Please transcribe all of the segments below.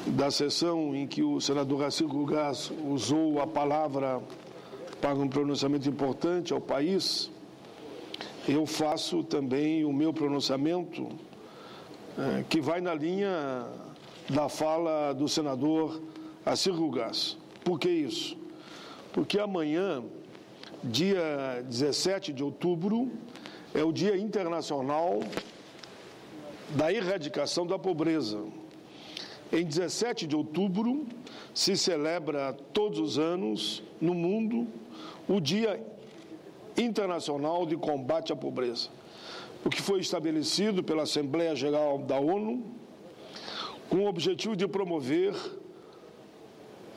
da sessão em que o senador Racirco Gás usou a palavra para um pronunciamento importante ao país, eu faço também o meu pronunciamento, que vai na linha da fala do senador Racirco Gás. Por que isso? Porque amanhã, dia 17 de outubro, é o Dia Internacional da Erradicação da Pobreza. Em 17 de outubro, se celebra todos os anos, no mundo, o Dia Internacional de Combate à Pobreza, o que foi estabelecido pela Assembleia Geral da ONU, com o objetivo de promover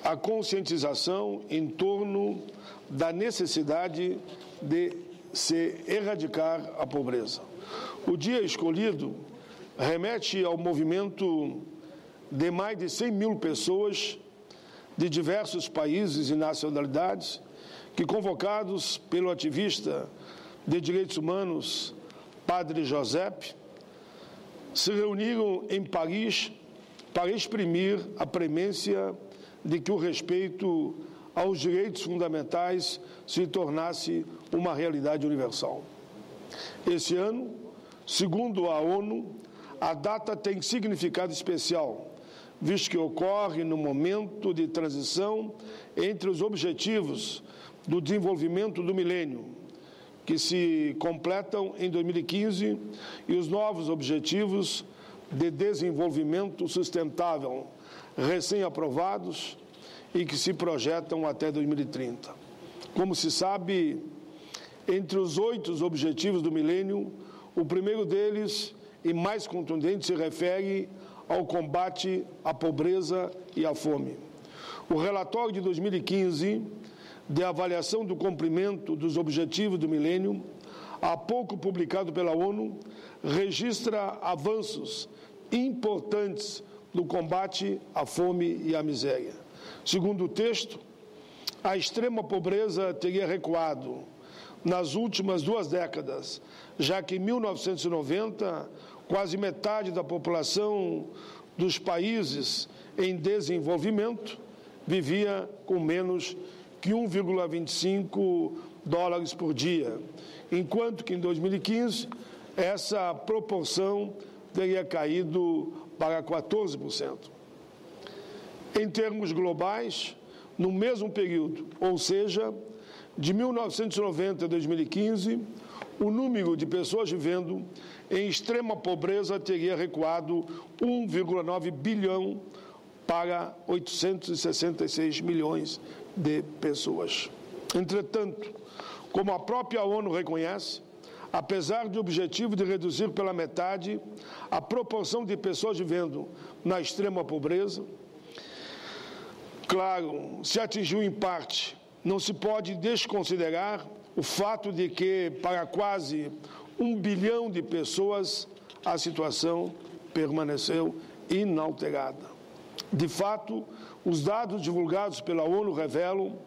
a conscientização em torno da necessidade de se erradicar a pobreza. O dia escolhido remete ao movimento de mais de 100 mil pessoas de diversos países e nacionalidades que, convocados pelo ativista de direitos humanos, Padre Josep, se reuniram em Paris para exprimir a premência de que o respeito aos direitos fundamentais se tornasse uma realidade universal. Esse ano, segundo a ONU, a data tem significado especial, visto que ocorre no momento de transição entre os objetivos do desenvolvimento do milênio, que se completam em 2015, e os novos objetivos de desenvolvimento sustentável, recém-aprovados e que se projetam até 2030. Como se sabe, entre os 8 objetivos do milênio, o primeiro deles, e mais contundente, se refere ao combate à pobreza e à fome. O relatório de 2015, de avaliação do cumprimento dos objetivos do milênio, há pouco publicado pela ONU, registra avanços importantes no combate à fome e à miséria. Segundo o texto, a extrema pobreza teria recuado nas últimas 2 décadas, já que em 1990, quase metade da população dos países em desenvolvimento vivia com menos que 1,25 dólares por dia, enquanto que em 2015 essa proporção teria caído para 14%. Em termos globais, no mesmo período, ou seja, de 1990 a 2015, o número de pessoas vivendo em extrema pobreza teria recuado 1,9 bilhão para 866 milhões de pessoas. Entretanto, como a própria ONU reconhece, apesar do objetivo de reduzir pela metade a proporção de pessoas vivendo na extrema pobreza, claro, se atingiu em parte, não se pode desconsiderar o fato de que, para quase 1 bilhão de pessoas, a situação permaneceu inalterada. De fato, os dados divulgados pela ONU revelam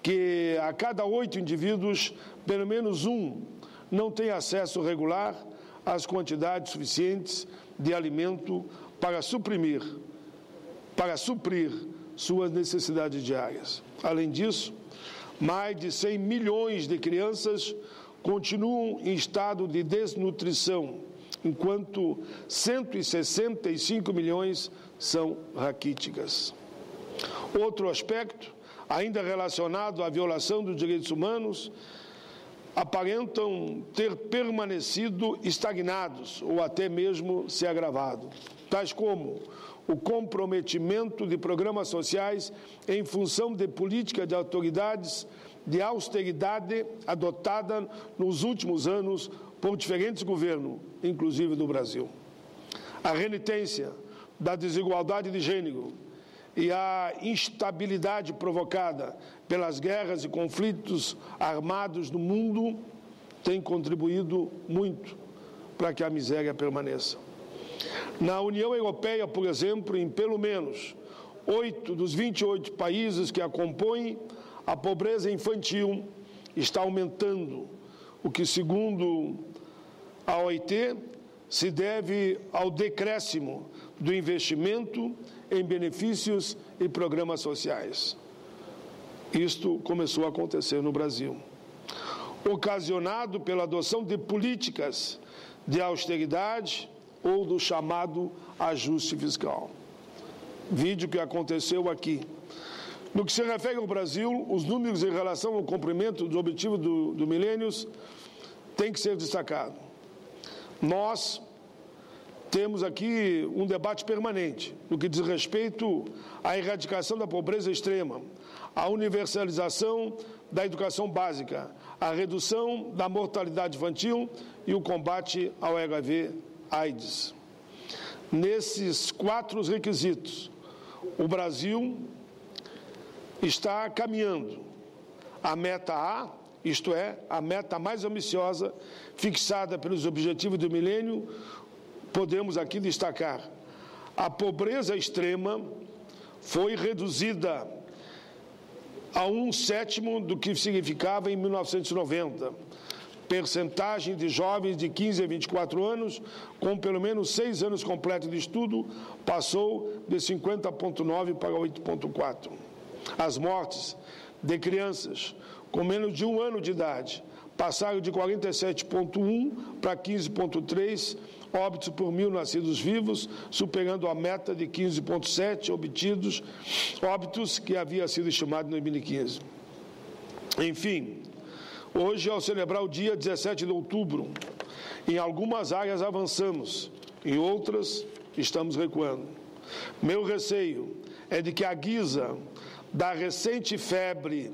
que a cada 8 indivíduos, pelo menos um não tem acesso regular às quantidades suficientes de alimento para suprir suas necessidades diárias. Além disso, mais de 100 milhões de crianças continuam em estado de desnutrição, enquanto 165 milhões são raquíticas. Outro aspecto, ainda relacionado à violação dos direitos humanos, aparentam ter permanecido estagnados ou até mesmo se agravado, tais como o comprometimento de programas sociais em função de política de autoridades de austeridade adotada nos últimos anos por diferentes governos, inclusive do Brasil. A renitência da desigualdade de gênero e a instabilidade provocada pelas guerras e conflitos armados no mundo têm contribuído muito para que a miséria permaneça. Na União Europeia, por exemplo, em pelo menos 8 dos 28 países que a compõem, a pobreza infantil está aumentando, o que, segundo a OIT, se deve ao decréscimo do investimento em benefícios e programas sociais. Isto começou a acontecer no Brasil, ocasionado pela adoção de políticas de austeridade ou do chamado ajuste fiscal. Vídeo que aconteceu aqui. No que se refere ao Brasil, os números em relação ao cumprimento dos objetivos do milênio têm que ser destacados. Nós temos aqui um debate permanente no que diz respeito à erradicação da pobreza extrema, à universalização da educação básica, à redução da mortalidade infantil e o combate ao HIV/AIDS. Nesses 4 requisitos, o Brasil está caminhando. A meta A, isto é, a meta mais ambiciosa, fixada pelos objetivos do milênio, podemos aqui destacar: a pobreza extrema foi reduzida a 1/7 do que significava em 1990. Percentagem de jovens de 15 a 24 anos com pelo menos 6 anos completos de estudo passou de 50,9 para 8,4. As mortes de crianças com menos de 1 ano de idade passaram de 47,1 para 15,3 óbitos por 1.000 nascidos vivos, superando a meta de 15,7 óbitos que havia sido estimado em 2015. Enfim, hoje, ao celebrar o dia 17 de outubro, em algumas áreas avançamos, em outras estamos recuando. Meu receio é de que, à guisa da recente febre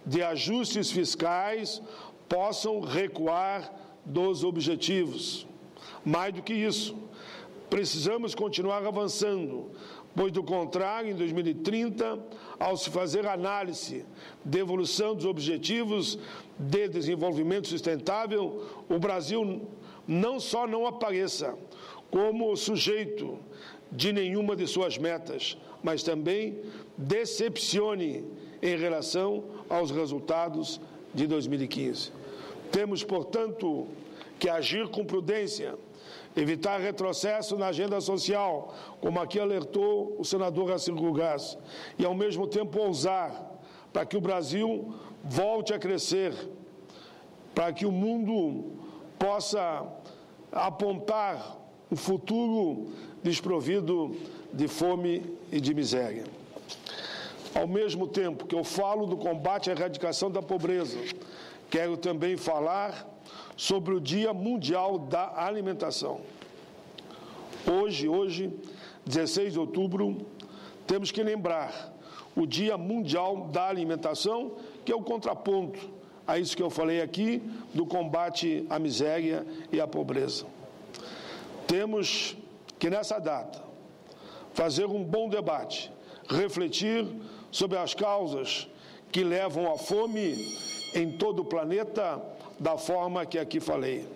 de ajustes fiscais, possam recuar dos objetivos. Mais do que isso, precisamos continuar avançando, pois, do contrário, em 2030, ao se fazer análise de evolução dos objetivos de desenvolvimento sustentável, o Brasil não só não apareça como sujeito de nenhuma de suas metas, mas também decepcione em relação aos resultados de 2015. Temos, portanto, que agir com prudência, evitar retrocesso na agenda social, como aqui alertou o senador Racirco Gás, e, ao mesmo tempo, ousar para que o Brasil volte a crescer, para que o mundo possa apontar um futuro desprovido de fome e de miséria. Ao mesmo tempo que eu falo do combate à erradicação da pobreza, quero também falar sobre o Dia Mundial da Alimentação. Hoje, 16 de outubro, temos que lembrar o Dia Mundial da Alimentação, que é o contraponto a isso que eu falei aqui, do combate à miséria e à pobreza. Temos que, nessa data, fazer um bom debate, refletir sobre as causas que levam à fome em todo o planeta, da forma que aqui falei.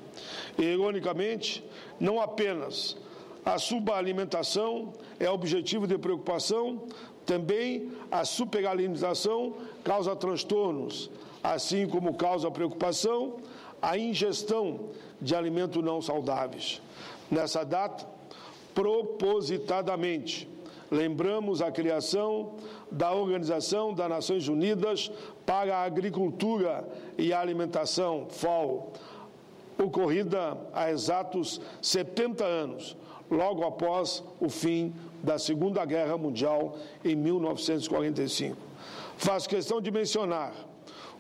E, ironicamente, não apenas a subalimentação é objetivo de preocupação, também a superalimentação causa transtornos, assim como causa preocupação a ingestão de alimentos não saudáveis. Nessa data, propositadamente, lembramos a criação da Organização das Nações Unidas para a Agricultura e a Alimentação, FAO, ocorrida há exatos 70 anos, logo após o fim da Segunda Guerra Mundial, em 1945. Faço questão de mencionar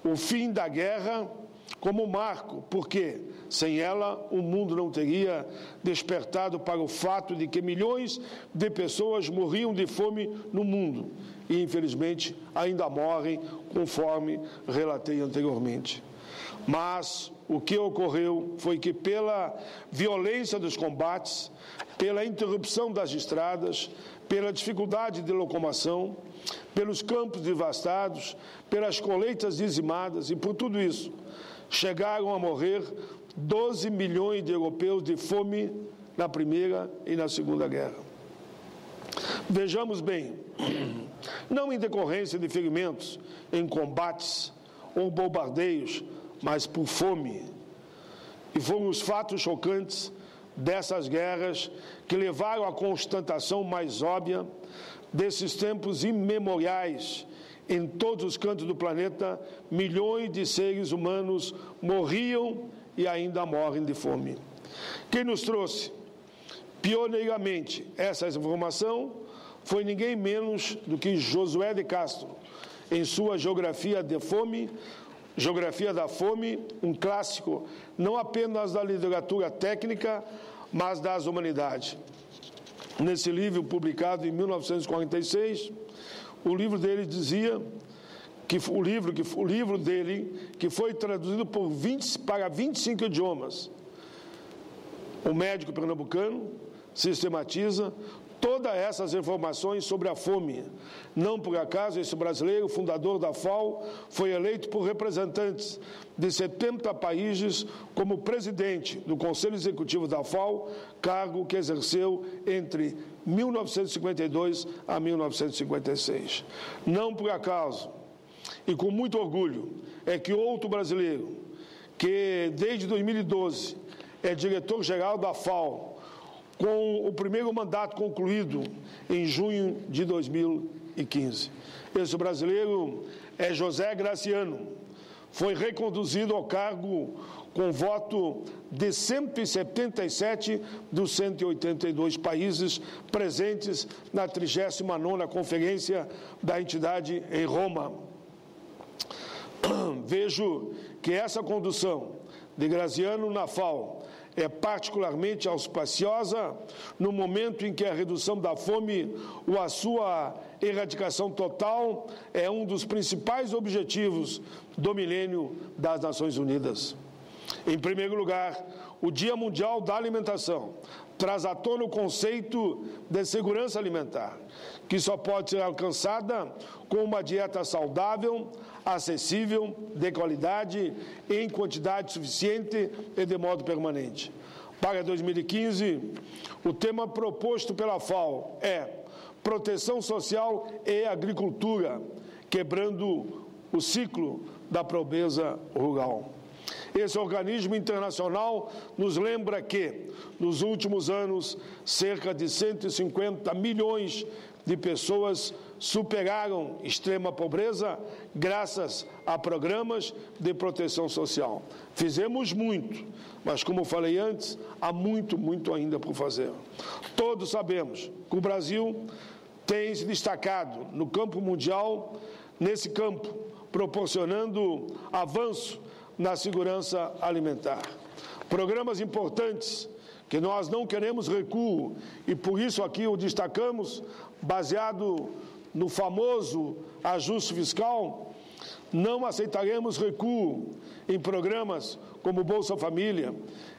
o fim da guerra como marco, porque sem ela o mundo não teria despertado para o fato de que milhões de pessoas morriam de fome no mundo e, infelizmente, ainda morrem, conforme relatei anteriormente. Mas o que ocorreu foi que, pela violência dos combates, pela interrupção das estradas, pela dificuldade de locomoção, pelos campos devastados, pelas colheitas dizimadas e por tudo isso, chegaram a morrer 12 milhões de europeus de fome na Primeira e na Segunda Guerra. Vejamos bem, não em decorrência de ferimentos em combates ou bombardeios, mas por fome. E foram os fatos chocantes dessas guerras que levaram à constatação mais óbvia desses tempos imemoriais. Em todos os cantos do planeta, milhões de seres humanos morriam e ainda morrem de fome. Quem nos trouxe pioneiramente essa informação foi ninguém menos do que Josué de Castro, em sua Geografia da Fome, um clássico não apenas da literatura técnica, mas das humanidades. Nesse livro, publicado em 1946, o livro dele dizia que o livro dele, que foi traduzido para 25 idiomas, o médico pernambucano sistematiza todas essas informações sobre a fome. Não por acaso, esse brasileiro, fundador da FAO, foi eleito por representantes de 70 países como presidente do Conselho Executivo da FAO, cargo que exerceu entre 1952 a 1956. Não por acaso, e com muito orgulho, é que outro brasileiro, que desde 2012 é diretor-geral da FAO, com o primeiro mandato concluído em junho de 2015. Esse brasileiro é José Graciano. Foi reconduzido ao cargo com voto de 177 dos 182 países presentes na 39ª Conferência da entidade em Roma. Vejo que essa condução de Graciano na FAO é particularmente auspiciosa no momento em que a redução da fome ou a sua erradicação total é um dos principais objetivos do milênio das Nações Unidas. Em primeiro lugar, o Dia Mundial da Alimentação traz à tona o conceito de segurança alimentar, que só pode ser alcançada com uma dieta saudável, acessível, de qualidade, em quantidade suficiente e de modo permanente. Para 2015, o tema proposto pela FAO é proteção social e agricultura, quebrando o ciclo da pobreza rural. Esse organismo internacional nos lembra que, nos últimos anos, cerca de 150 milhões de pessoas superaram extrema pobreza graças a programas de proteção social. Fizemos muito, mas, como falei antes, há muito ainda por fazer. Todos sabemos que o Brasil tem se destacado no campo mundial, nesse campo, proporcionando avanço na segurança alimentar. Programas importantes que nós não queremos recuo e por isso aqui o destacamos, baseado no famoso ajuste fiscal. Não aceitaremos recuo em programas como Bolsa Família,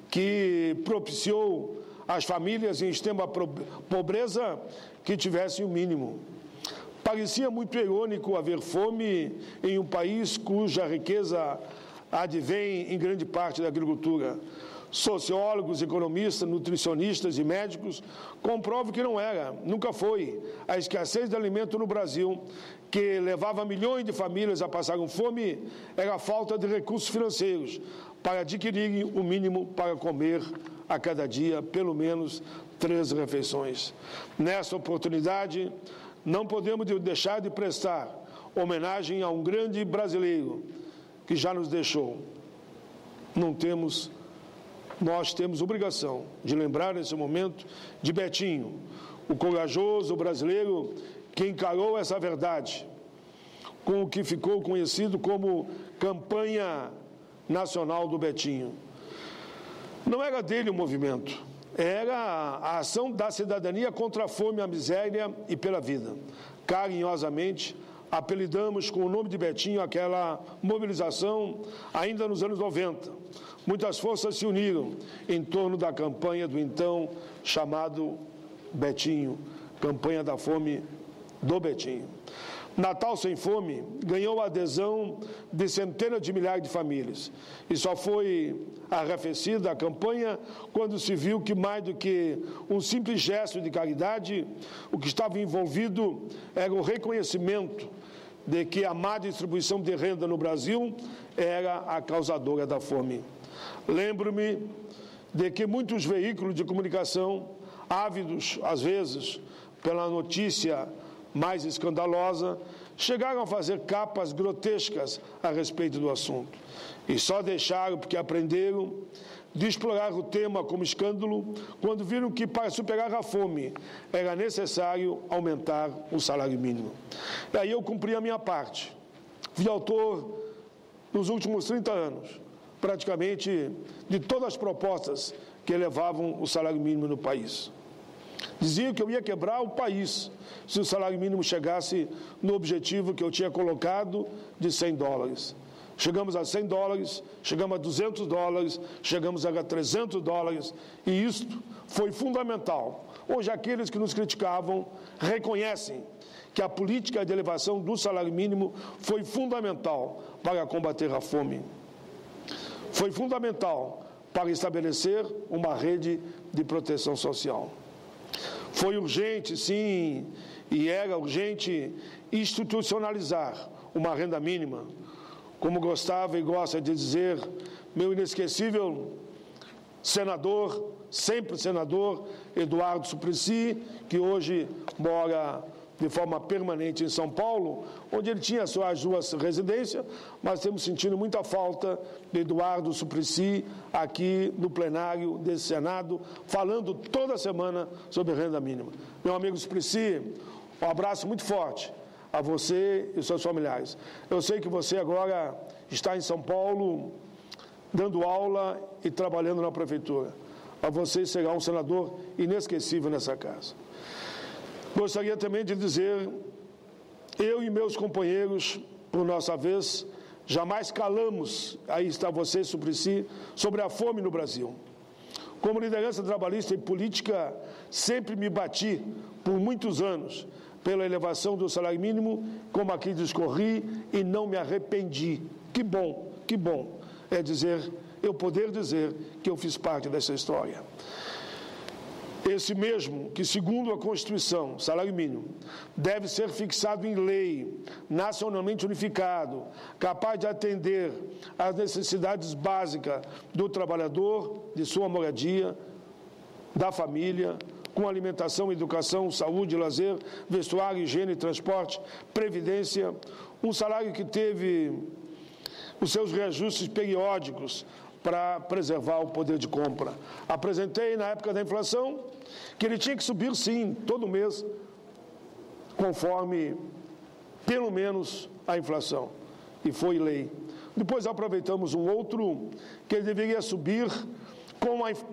que propiciou às famílias em extrema pobreza que tivessem o mínimo. Parecia muito irônico haver fome em um país cuja riqueza advém em grande parte da agricultura. Sociólogos, economistas, nutricionistas e médicos comprovam que não era, nunca foi. A escassez de alimento no Brasil, que levava milhões de famílias a passarem fome, era a falta de recursos financeiros para adquirirem o mínimo para comer a cada dia, pelo menos 3 refeições. Nessa oportunidade, não podemos deixar de prestar homenagem a um grande brasileiro que já nos deixou. Nós temos obrigação de lembrar nesse momento de Betinho, o corajoso brasileiro que encarou essa verdade, com o que ficou conhecido como Campanha Nacional do Betinho. Não era dele o movimento, era a ação da cidadania contra a fome, a miséria e pela vida. Carinhosamente, apelidamos com o nome de Betinho aquela mobilização ainda nos anos 90. Muitas forças se uniram em torno da campanha do então chamado Betinho, Campanha da Fome do Betinho. Natal Sem Fome ganhou a adesão de centenas de milhares de famílias e só foi arrefecida a campanha quando se viu que, mais do que um simples gesto de caridade, o que estava envolvido era o reconhecimento de que a má distribuição de renda no Brasil era a causadora da fome. Lembro-me de que muitos veículos de comunicação, ávidos, às vezes, pela notícia mais escandalosa, chegaram a fazer capas grotescas a respeito do assunto. E só deixaram, porque aprenderam, de explorar o tema como escândalo, quando viram que, para superar a fome, era necessário aumentar o salário mínimo. E aí eu cumpri a minha parte. Fui autor, nos últimos 30 anos, praticamente, de todas as propostas que elevavam o salário mínimo no país. Diziam que eu ia quebrar o país se o salário mínimo chegasse no objetivo que eu tinha colocado de $100. Chegamos a $100, chegamos a $200, chegamos a $300, e isto foi fundamental. Hoje, aqueles que nos criticavam reconhecem que a política de elevação do salário mínimo foi fundamental para combater a fome. Foi fundamental para estabelecer uma rede de proteção social. Foi urgente, sim, e era urgente institucionalizar uma renda mínima, como gostava e gosta de dizer meu inesquecível senador, sempre senador, Eduardo Suplicy, que hoje mora de forma permanente em São Paulo, onde ele tinha as suas residências, mas estamos sentindo muita falta de Eduardo Suplicy aqui no plenário desse Senado, falando toda semana sobre renda mínima. Meu amigo Suplicy, um abraço muito forte a você e os seus familiares. Eu sei que você agora está em São Paulo, dando aula e trabalhando na prefeitura. A você será um senador inesquecível nessa casa. Gostaria também de dizer, eu e meus companheiros, por nossa vez, jamais calamos, aí está você, Suplicy, sobre a fome no Brasil. Como liderança trabalhista e política, sempre me bati, por muitos anos, pela elevação do salário mínimo, como aqui discorri, e não me arrependi. Que bom é eu poder dizer que eu fiz parte dessa história. Esse mesmo que, segundo a Constituição, salário mínimo, deve ser fixado em lei, nacionalmente unificado, capaz de atender às necessidades básicas do trabalhador, de sua moradia, da família, com alimentação, educação, saúde, lazer, vestuário, higiene, transporte, previdência, um salário que teve os seus reajustes periódicos para preservar o poder de compra. Apresentei, na época da inflação, que ele tinha que subir, sim, todo mês, conforme, pelo menos, a inflação. E foi lei. Depois aproveitamos um outro, que ele deveria subir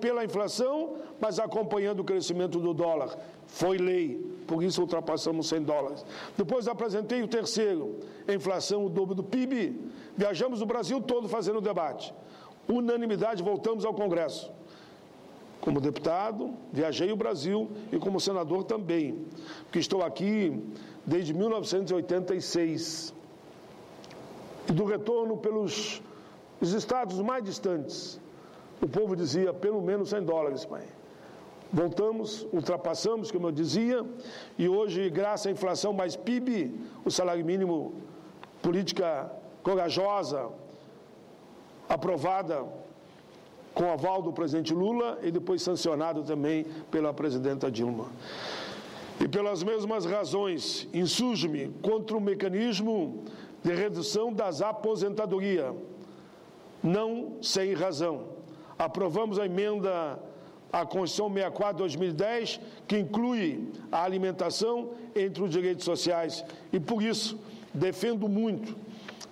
pela inflação, mas acompanhando o crescimento do dólar. Foi lei, por isso ultrapassamos $100. Depois apresentei o terceiro, inflação, o dobro do PIB. Viajamos o Brasil todo fazendo debate. Unanimidade, voltamos ao Congresso. Como deputado, viajei o Brasil e como senador também, porque estou aqui desde 1986. E do retorno pelos estados mais distantes, o povo dizia, pelo menos $100, pai. Voltamos, ultrapassamos, como eu dizia, e hoje, graças à inflação mais PIB, o salário mínimo, política corajosa, aprovada com o aval do presidente Lula e depois sancionado também pela presidenta Dilma. E pelas mesmas razões, insurjo-me contra o mecanismo de redução das aposentadorias, não sem razão. Aprovamos a emenda à Constituição 64/2010, que inclui a alimentação entre os direitos sociais, e por isso defendo muito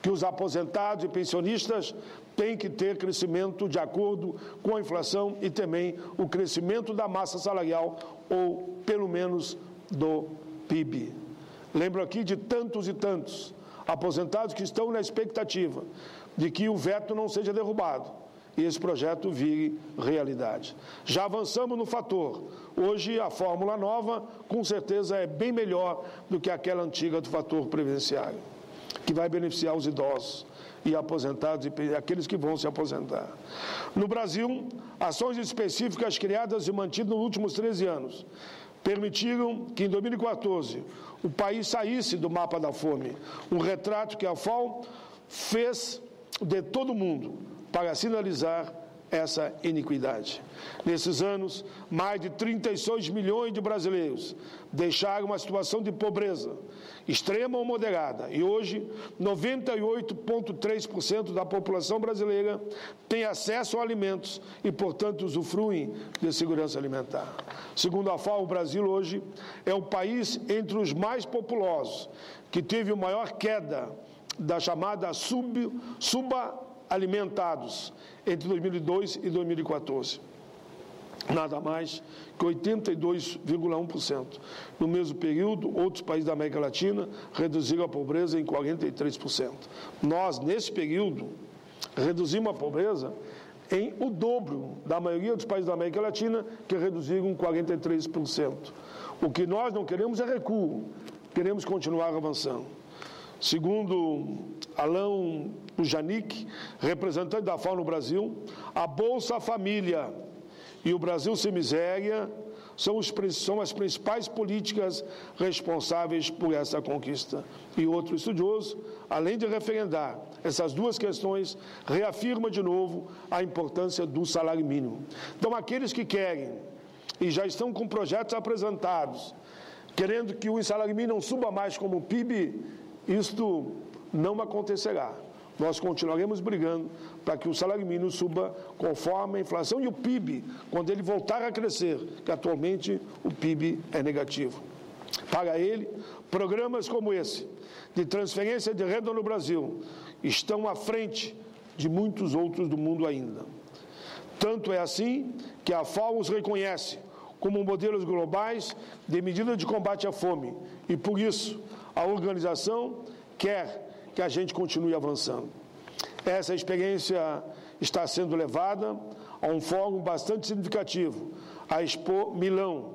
que os aposentados e pensionistas têm que ter crescimento de acordo com a inflação e também o crescimento da massa salarial, ou pelo menos do PIB. Lembro aqui de tantos e tantos aposentados que estão na expectativa de que o veto não seja derrubado e esse projeto vire realidade. Já avançamos no fator. Hoje a fórmula nova, com certeza, é bem melhor do que aquela antiga do fator previdenciário, que vai beneficiar os idosos e aposentados e aqueles que vão se aposentar. No Brasil, ações específicas criadas e mantidas nos últimos 13 anos permitiram que, em 2014, o país saísse do mapa da fome, um retrato que a FAO fez de todo mundo para sinalizar essa iniquidade. Nesses anos, mais de 36 milhões de brasileiros deixaram uma situação de pobreza, extrema ou moderada, e hoje 98,3% da população brasileira tem acesso a alimentos e, portanto, usufruem de segurança alimentar. Segundo a FAO, o Brasil hoje é o país entre os mais populosos que teve a maior queda da chamada subalimentados entre 2002 e 2014. Nada mais que 82,1%. No mesmo período, outros países da América Latina reduziram a pobreza em 43%. Nós, nesse período, reduzimos a pobreza em o dobro da maioria dos países da América Latina, que reduziram 43%. O que nós não queremos é recuo, queremos continuar avançando. Segundo Alain Bujanic, representante da FAO no Brasil, a Bolsa Família e o Brasil Sem Miséria são as principais políticas responsáveis por essa conquista. E outro estudioso, além de referendar essas duas questões, reafirma de novo a importância do salário mínimo. Então, aqueles que querem e já estão com projetos apresentados, querendo que o salário mínimo não suba mais como o PIB, isto não acontecerá. Nós continuaremos brigando para que o salário mínimo suba conforme a inflação e o PIB, quando ele voltar a crescer, que atualmente o PIB é negativo. Para ele, programas como esse, de transferência de renda no Brasil, estão à frente de muitos outros do mundo ainda. Tanto é assim que a FAO os reconhece como modelos globais de medida de combate à fome e, por isso, a organização quer que a gente continue avançando. Essa experiência está sendo levada a um fórum bastante significativo, a Expo Milão,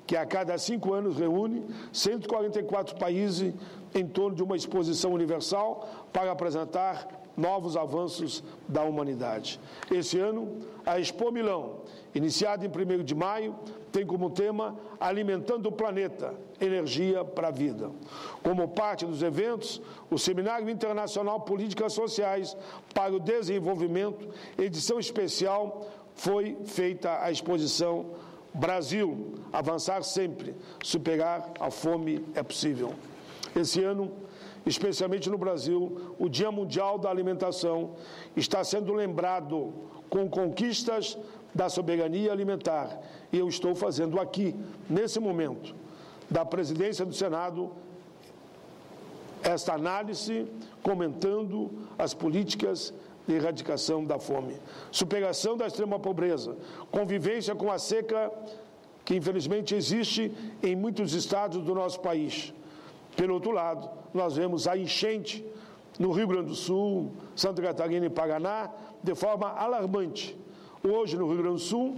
que a cada 5 anos reúne 144 países em torno de uma exposição universal para apresentar novos avanços da humanidade. Esse ano, a Expo Milão, iniciada em 1º de maio, tem como tema Alimentando o Planeta, Energia para a Vida. Como parte dos eventos, o Seminário Internacional Políticas Sociais para o Desenvolvimento, edição especial, foi feita a exposição Brasil, avançar sempre, superar a fome é possível. Esse ano, especialmente no Brasil, o Dia Mundial da Alimentação está sendo lembrado com conquistas da soberania alimentar. E eu estou fazendo aqui, nesse momento, da presidência do Senado, esta análise, comentando as políticas de erradicação da fome, superação da extrema pobreza, convivência com a seca que infelizmente existe em muitos estados do nosso país. Pelo outro lado, nós vemos a enchente no Rio Grande do Sul, Santa Catarina e Paraná, de forma alarmante. Hoje, no Rio Grande do Sul,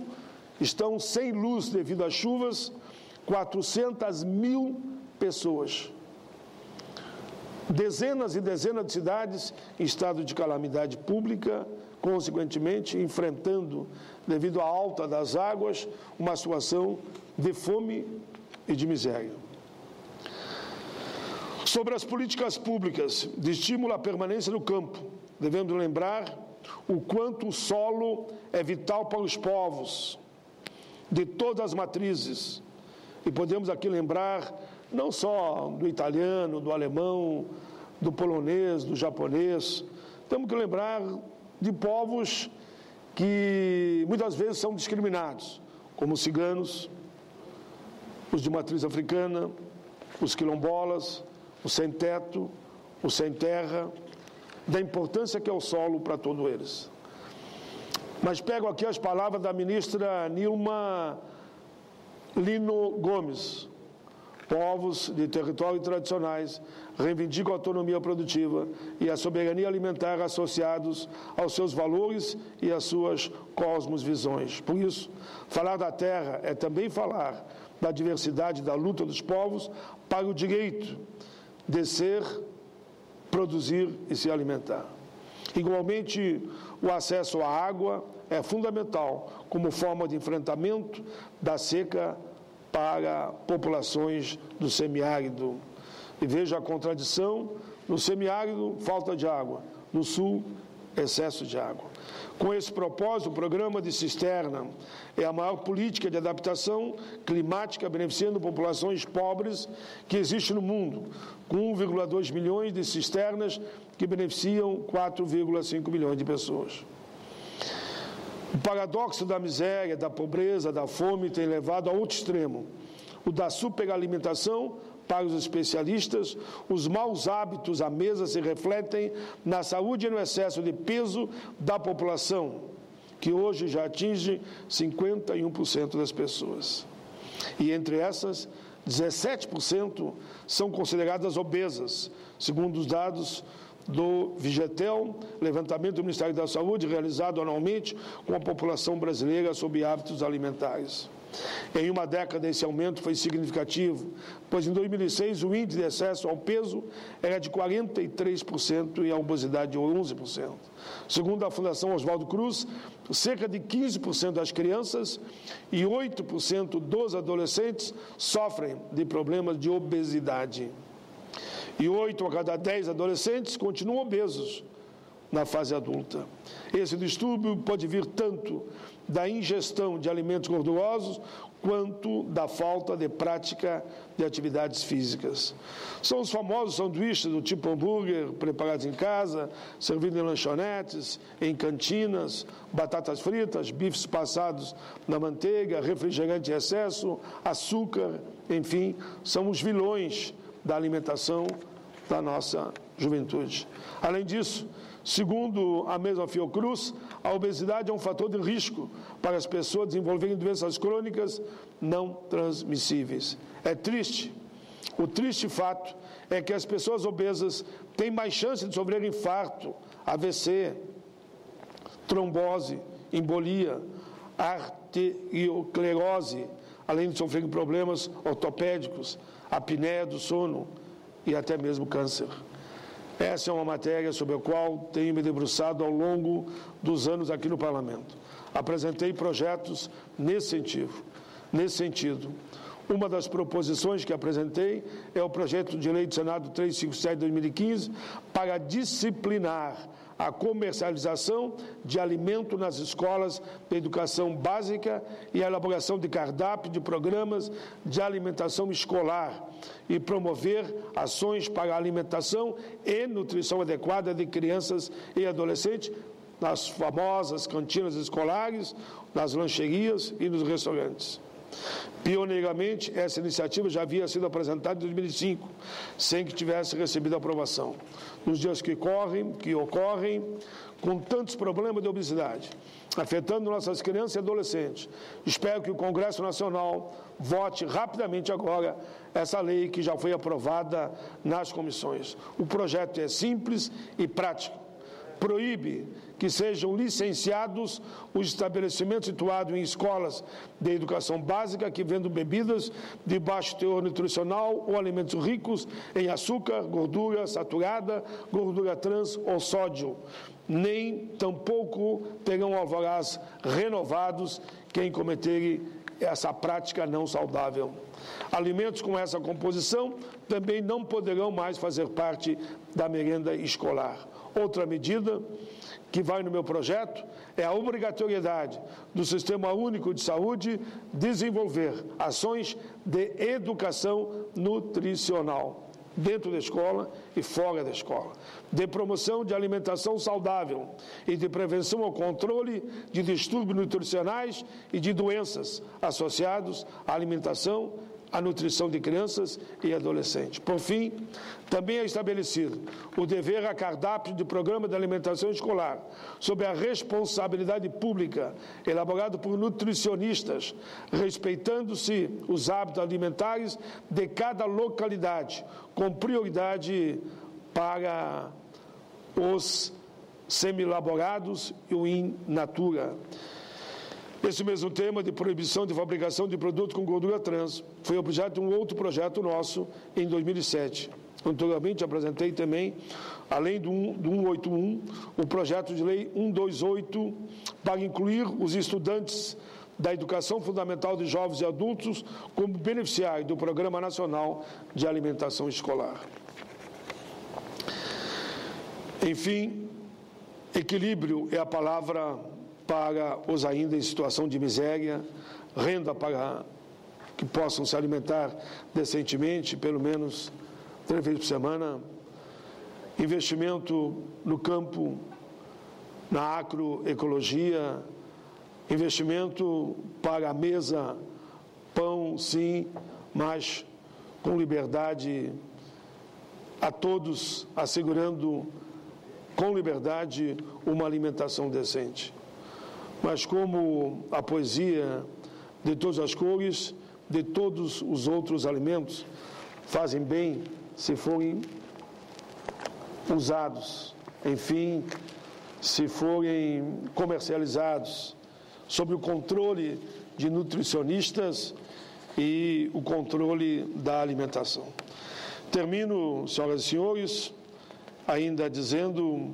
estão sem luz devido às chuvas 400 mil pessoas. Dezenas e dezenas de cidades em estado de calamidade pública, consequentemente enfrentando, devido à alta das águas, uma situação de fome e de miséria. Sobre as políticas públicas de estímulo à permanência no campo, devemos lembrar o quanto o solo é vital para os povos de todas as matrizes. E podemos aqui lembrar não só do italiano, do alemão, do polonês, do japonês. Temos que lembrar de povos que muitas vezes são discriminados, como os ciganos, os de matriz africana, os quilombolas, os sem-teto, os sem-terra, da importância que é o solo para todos eles. Mas pego aqui as palavras da ministra Nilma Lino Gomes. Povos de territórios tradicionais reivindicam a autonomia produtiva e a soberania alimentar associados aos seus valores e às suas cosmovisões. Por isso, falar da terra é também falar da diversidade da luta dos povos para o direito de ser, produzir e se alimentar. Igualmente, o acesso à água é fundamental como forma de enfrentamento da seca para populações do semiárido. E veja a contradição: no semiárido, falta de água, no sul, excesso de água. Com esse propósito, o programa de cisterna é a maior política de adaptação climática beneficiando populações pobres que existe no mundo, com 1,2 milhões de cisternas que beneficiam 4,5 milhões de pessoas. O paradoxo da miséria, da pobreza, da fome tem levado a outro extremo, o da superalimentação. Para os especialistas, os maus hábitos à mesa se refletem na saúde e no excesso de peso da população, que hoje já atinge 51% das pessoas. E entre essas, 17% são consideradas obesas, segundo os dados do Vigetel, levantamento do Ministério da Saúde, realizado anualmente com a população brasileira sobre hábitos alimentares. Em uma década, esse aumento foi significativo, pois em 2006 o índice de excesso ao peso era de 43% e a obesidade de 11%. Segundo a Fundação Oswaldo Cruz, cerca de 15% das crianças e 8% dos adolescentes sofrem de problemas de obesidade. E 8 a cada 10 adolescentes continuam obesos na fase adulta. Esse distúrbio pode vir tanto da ingestão de alimentos gordurosos quanto da falta de prática de atividades físicas. São os famosos sanduíches do tipo hambúrguer, preparados em casa, servidos em lanchonetes, em cantinas, batatas fritas, bifes passados na manteiga, refrigerante em excesso, açúcar, enfim, são os vilões da alimentação da nossa juventude. Além disso, segundo a mesma Fiocruz, a obesidade é um fator de risco para as pessoas desenvolverem doenças crônicas não transmissíveis. É triste. O triste fato é que as pessoas obesas têm mais chance de sofrer infarto, AVC, trombose, embolia, arteriosclerose, além de sofrerem problemas ortopédicos, apneia do sono e até mesmo câncer. Essa é uma matéria sobre a qual tenho me debruçado ao longo dos anos aqui no Parlamento. Apresentei projetos nesse sentido. Uma das proposições que apresentei é o projeto de lei do Senado 357 de 2015 para disciplinar a comercialização de alimento nas escolas de educação básica e a elaboração de cardápio de programas de alimentação escolar e promover ações para a alimentação e nutrição adequada de crianças e adolescentes nas famosas cantinas escolares, nas lancherias e nos restaurantes. Pioneiramente, essa iniciativa já havia sido apresentada em 2005, sem que tivesse recebido aprovação. Nos dias que ocorrem, com tantos problemas de obesidade, afetando nossas crianças e adolescentes, espero que o Congresso Nacional vote rapidamente agora essa lei que já foi aprovada nas comissões. O projeto é simples e prático. Proíbe que sejam licenciados os estabelecimentos situados em escolas de educação básica que vendam bebidas de baixo teor nutricional ou alimentos ricos em açúcar, gordura saturada, gordura trans ou sódio. Nem tampouco terão alvarás renovados quem cometerem essa prática não saudável. Alimentos com essa composição também não poderão mais fazer parte da merenda escolar. Outra medida que vai no meu projeto é a obrigatoriedade do Sistema Único de Saúde desenvolver ações de educação nutricional dentro da escola e fora da escola, de promoção de alimentação saudável e de prevenção ao controle de distúrbios nutricionais e de doenças associados à alimentação, à nutrição de crianças e adolescentes. Por fim, também é estabelecido o dever a cardápio de programa de alimentação escolar, sob a responsabilidade pública, elaborado por nutricionistas, respeitando-se os hábitos alimentares de cada localidade, com prioridade para os semi-elaborados e o in natura. Esse mesmo tema de proibição de fabricação de produtos com gordura trans foi objeto de um outro projeto nosso em 2007. Anteriormente apresentei também, além do 181, o projeto de lei 128 para incluir os estudantes da educação fundamental de jovens e adultos como beneficiários do Programa Nacional de Alimentação Escolar. Enfim, Equilíbrio é a palavra para os ainda em situação de miséria, renda para que possam se alimentar decentemente, pelo menos 3 vezes por semana, investimento no campo, na agroecologia, investimento para a mesa, pão, sim, mas com liberdade a todos, assegurando com liberdade uma alimentação decente. Mas como a poesia de todas as cores, de todos os outros alimentos, fazem bem se forem usados, enfim, se forem comercializados, sob o controle de nutricionistas e o controle da alimentação. Termino, senhoras e senhores, ainda dizendo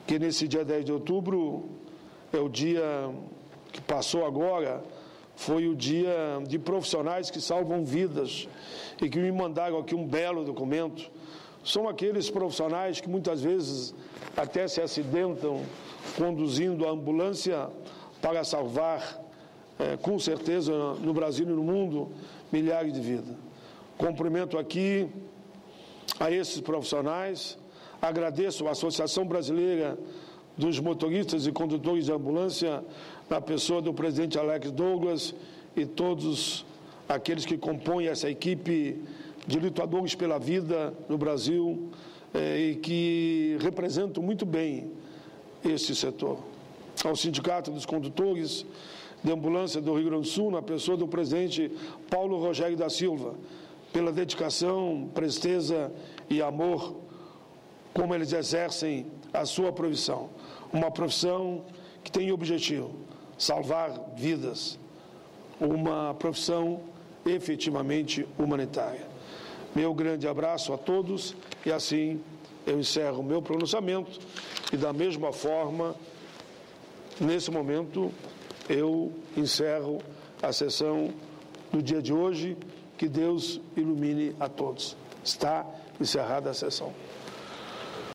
que nesse dia 10 de outubro é o dia que passou agora, foi o dia de profissionais que salvam vidas e que me mandaram aqui um belo documento. São aqueles profissionais que muitas vezes até se acidentam conduzindo a ambulância para salvar, com certeza, no Brasil e no mundo, milhares de vidas. Cumprimento aqui a esses profissionais, agradeço à Associação Brasileira dos Motoristas e Condutores de Ambulância, na pessoa do presidente Alex Douglas e todos aqueles que compõem essa equipe de lutadores pela vida no Brasil e que representam muito bem esse setor. Ao Sindicato dos Condutores de Ambulância do Rio Grande do Sul, na pessoa do presidente Paulo Rogério da Silva, pela dedicação, presteza e amor como eles exercem a sua profissão. Uma profissão que tem objetivo, salvar vidas. Uma profissão efetivamente humanitária. Meu grande abraço a todos e assim eu encerro o meu pronunciamento e da mesma forma, nesse momento, eu encerro a sessão do dia de hoje. Que Deus ilumine a todos. Está encerrada a sessão.